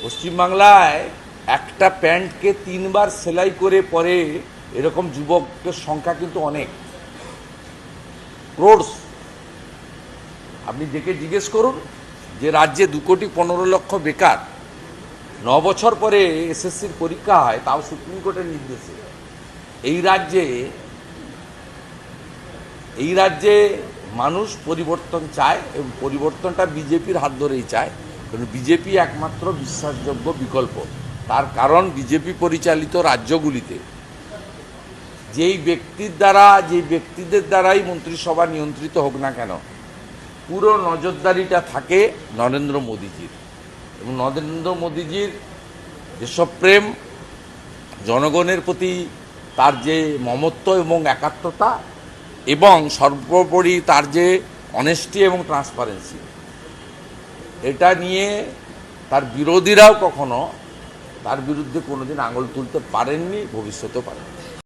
পশ্চিমবাংলায় একটা প্যান্টকে 3বার সেলাই করে পরে এরকম যুবকের সংখ্যা কিন্তু অনেক, ক্রোড়স। আপনি দেখে জিজ্ঞেস করুন যে রাজ্যে 2,15,00,000 বেকার, 9 বছর পরে এসএসসির পরীক্ষা হয়, তাও সুপ্রিম কোর্টের নির্দেশে। এই রাজ্যে মানুষ পরিবর্তন চায় এবং পরিবর্তনটা বিজেপির হাত ধরেই চায়, কারণ বিজেপি একমাত্র বিশ্বাসযোগ্য বিকল্প। তার কারণ বিজেপি পরিচালিত রাজ্যগুলিতে যেই ব্যক্তিদের দ্বারাই মন্ত্রিসভা নিয়ন্ত্রিত হোক না কেন, পুরো নজরদারিটা থাকে নরেন্দ্র মোদীজির। এবং নরেন্দ্র মোদীজির দেশপ্রেম, জনগণের প্রতি তার যে মমত্ব এবং একাত্মতা, এবং সর্বোপরি তার যে অনেস্টি এবং ট্রান্সপারেন্সি, এটা নিয়ে তার বিরোধীরাও কখনো তার বিরুদ্ধে কোনোদিন আঙুল তুলতে পারেননি, ভবিষ্যতেও পারেননি।